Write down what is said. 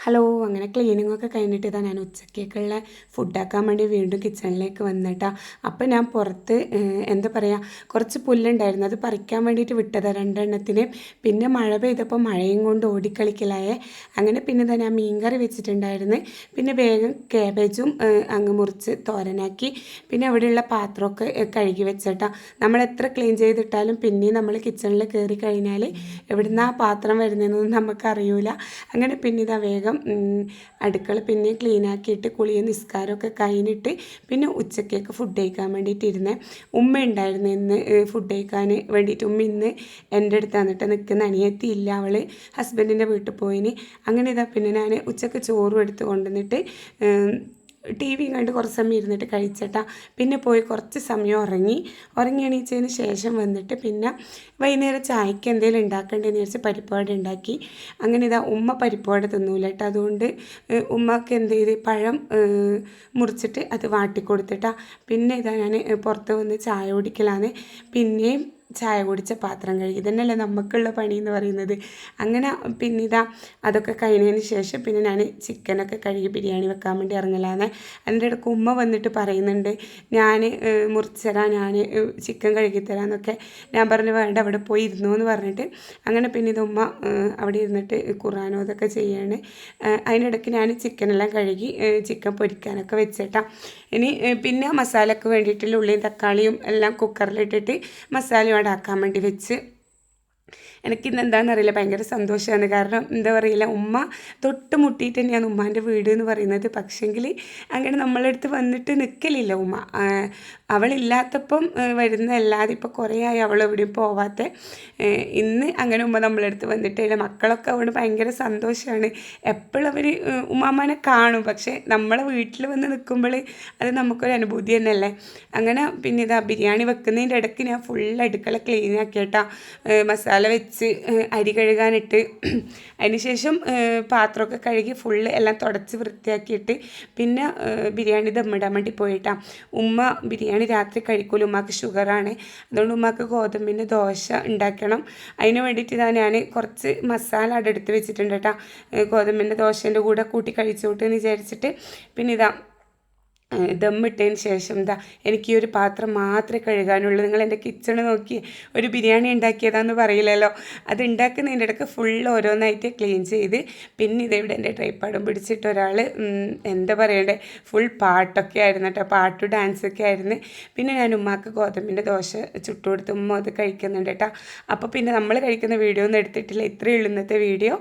Hello, അങ്ങനെ ക്ലീനിങ്ങൊക്കെ കഴിഞ്ഞിട്ട് ഇതാ ഞാൻ ഉച്ചക്കേക്കുള്ള ഫുഡാക്കാൻ വേണ്ടി വീണ്ടും കിച്ചണിലേക്ക് വന്നിട്ടാ. അപ്പം ഞാൻ പുറത്ത് എന്താ പറയുക, കുറച്ച് പുല്ലുണ്ടായിരുന്നു, അത് പറിക്കാൻ വേണ്ടിയിട്ട് വിട്ടതാണ് രണ്ടെണ്ണത്തിന്. പിന്നെ മഴ പെയ്തപ്പോൾ മഴയും കൊണ്ട് ഓടിക്കളിക്കലായേ. അങ്ങനെ പിന്നെ ഇതാ ഞാൻ മീൻകറി വെച്ചിട്ടുണ്ടായിരുന്നു. പിന്നെ വേഗം കാബേജും അങ്ങ് മുറിച്ച് തോരനാക്കി. പിന്നെ അവിടെയുള്ള പാത്രമൊക്കെ കഴുകി വെച്ചിട്ടാ. നമ്മൾ എത്ര ക്ലീൻ ചെയ്തിട്ടാലും പിന്നെയും നമ്മൾ കിച്ചണിൽ കയറി കഴിഞ്ഞാൽ എവിടുന്ന് ആ പാത്രം വരുന്നതെന്നൊന്നും നമുക്കറിയില്ല. അങ്ങനെ പിന്നെ ഇതാ വേഗം അടുക്കള പിന്നെ ക്ലീൻ ആക്കിയിട്ട് കുളിയും നിസ്കാരമൊക്കെ കഴിഞ്ഞിട്ട് പിന്നെ ഉച്ചക്കേക്ക് ഫുഡ് കഴിക്കാൻ വേണ്ടിയിട്ട് ഇരുന്നേ. ഉമ്മ ഉണ്ടായിരുന്നു ഇന്ന് ഫുഡ് കഴിക്കാൻ വേണ്ടിയിട്ട്. ഉമ്മ ഇന്ന് എൻ്റെ അടുത്ത് വന്നിട്ട് നിൽക്കുന്ന, അനിയത്തിയില്ല, അവൾ ഹസ്ബൻഡിൻ്റെ വീട്ടിൽ പോയിന്. അങ്ങനെ ഇതാ പിന്നെ ഞാൻ ഉച്ചക്ക് ചോറും എടുത്ത് കൊണ്ടുവന്നിട്ട് ടി വി കണ്ട് കുറച്ച് സമയം ഇരുന്നിട്ട് കഴിച്ചിട്ടാ. പിന്നെ പോയി കുറച്ച് സമയം ഉറങ്ങി എണീച്ചതിന് ശേഷം വന്നിട്ട് പിന്നെ വൈകുന്നേരം ചായക്ക് എന്തെങ്കിലും ഉണ്ടാക്കേണ്ടതെന്ന് വിചാരിച്ച് പരിപ്പുവട ഉണ്ടാക്കി. അങ്ങനെ ഇതാ ഉമ്മ പരിപ്പുവട തിന്നൂല കേട്ടോ, അതുകൊണ്ട് ഉമ്മക്ക് എന്ത് ചെയ്ത് പഴം മുറിച്ചിട്ട് അത് വാട്ടിക്കൊടുത്തിട്ടാ. പിന്നെ ഇതാ ഞാൻ പുറത്ത് വന്ന് ചായ കുടിക്കലാണ്. പിന്നെയും ചായ കുടിച്ച പാത്രം കഴുകി, ഇതന്നെയല്ലേ നമുക്കുള്ള പണി എന്ന് പറയുന്നത്. അങ്ങനെ പിന്നെ ഇതാ അതൊക്കെ കഴിഞ്ഞതിന് ശേഷം പിന്നെ ഞാൻ ചിക്കനൊക്കെ കഴുകി ബിരിയാണി വെക്കാൻ വേണ്ടി ഇറങ്ങലാണ്. അതിൻ്റെ ഇടയ്ക്ക് ഉമ്മ വന്നിട്ട് പറയുന്നുണ്ട്, ഞാൻ മുറിച്ചരാം, ഞാൻ ചിക്കൻ കഴുകിത്തരാമെന്നൊക്കെ. ഞാൻ പറഞ്ഞു വേണ്ട, അവിടെ പോയി ഇരുന്നു എന്ന് പറഞ്ഞിട്ട്. അങ്ങനെ പിന്നെ ഇത് ഉമ്മ അവിടെ ഇരുന്നിട്ട് ഖുർആനോ അതൊക്കെ ചെയ്യാണ്. അതിനിടയ്ക്ക് ഞാൻ ചിക്കനെല്ലാം കഴുകി ചിക്കൻ പൊരിക്കാനൊക്കെ വെച്ചിട്ടാ. ഇനി പിന്നെ മസാലയ്ക്ക് വേണ്ടിയിട്ടുള്ള ഉള്ളിയും തക്കാളിയും എല്ലാം കുക്കറിലിട്ടിട്ട് മസാല അവിടെ ആക്കാൻ വേണ്ടി വെച്ച്. എനിക്കിന്ന് എന്താണെന്നറിയില്ല, ഭയങ്കര സന്തോഷമാണ്. കാരണം എന്താ പറയില്ല, ഉമ്മ തൊട്ട് മുട്ടിയിട്ട് തന്നെയാണ് ഉമ്മാൻ്റെ വീട് എന്ന് പറയുന്നത്. പക്ഷെങ്കിൽ അങ്ങനെ നമ്മളെ അടുത്ത് വന്നിട്ട് നിൽക്കലില്ല ഉമ്മ. അവളില്ലാത്തപ്പം വരുന്നതല്ലാതെ ഇപ്പോൾ കുറേ ആയി അവൾ എവിടെയും പോവാത്ത. ഇന്ന് അങ്ങനെ ഉമ്മ നമ്മളെ അടുത്ത് വന്നിട്ടില്ല. മക്കളൊക്കെ അവിടെ ഭയങ്കര സന്തോഷമാണ്. എപ്പോഴും അവർ ഉമ്മാമ്മനെ കാണും, പക്ഷേ നമ്മളെ വീട്ടിൽ വന്ന് നിൽക്കുമ്പോൾ അത് നമുക്കൊരു അനുഭൂതി തന്നെയല്ലേ. അങ്ങനെ പിന്നെ ഇതാ ബിരിയാണി വെക്കുന്നതിൻ്റെ ഇടയ്ക്ക് ഞാൻ ഫുൾ അടുക്കള ക്ലീൻ ആക്കിയിട്ടാ. മസാല വെച്ച് അരി കഴുകാനിട്ട് അതിന് ശേഷം പാത്രമൊക്കെ കഴുകി ഫുള്ള് എല്ലാം തുടച്ച് വൃത്തിയാക്കിയിട്ട് പിന്നെ ബിരിയാണി ദമ്മിടാൻ വേണ്ടി പോയിട്ടാണ്. ഉമ്മ ബിരിയാണി രാത്രി കഴിക്കൂല, ഉമ്മക്ക് ഷുഗറാണ്. അതുകൊണ്ട് ഉമ്മക്ക് ഗോതമ്പിൻ്റെ ദോശ ഉണ്ടാക്കണം. അതിന് വേണ്ടിയിട്ട് ഞാൻ കുറച്ച് മസാല അവിടെ എടുത്ത് വെച്ചിട്ടുണ്ട് കേട്ടോ. ഗോതമ്പിൻ്റെ ദോശേൻ്റെ കൂടെ കൂട്ടി കഴിച്ചോട്ടെ എന്ന് വിചാരിച്ചിട്ട്. പിന്നെ ഇതാ ദമ്മിട്ടതിന് ശേഷം എന്താ എനിക്ക് ഈ ഒരു പാത്രം മാത്രമേ കഴുകാനുള്ളൂ. നിങ്ങൾ എൻ്റെ കിച്ചണ് നോക്കി ഒരു ബിരിയാണി ഉണ്ടാക്കിയതാന്ന് പറയില്ലല്ലോ. അത് ഉണ്ടാക്കുന്നതിൻ്റെ ഇടയ്ക്ക് ഫുൾ ഓരോന്നായിട്ട് ക്ലീൻ ചെയ്ത്. പിന്നെ ഇതെവിടെ എൻ്റെ ട്രൈപ്പാടും പിടിച്ചിട്ട് ഒരാൾ എന്താ പറയണ്ടേ, ഫുൾ പാട്ടൊക്കെ ആയിരുന്നു കേട്ടോ, പാട്ട് ഡാൻസൊക്കെ ആയിരുന്നു. പിന്നെ ഞാൻ ഉമ്മാക്ക് ഗോതമ്പിൻ്റെ ദോശ ചുട്ടുകൊടുത്ത് ഉമ്മ അത് കഴിക്കുന്നുണ്ട് കേട്ടോ. അപ്പോൾ പിന്നെ നമ്മൾ കഴിക്കുന്ന വീഡിയോ ഒന്നും എടുത്തിട്ടില്ല. ഇത്രയേ ഉള്ളൂ ഇന്നത്തെ വീഡിയോ.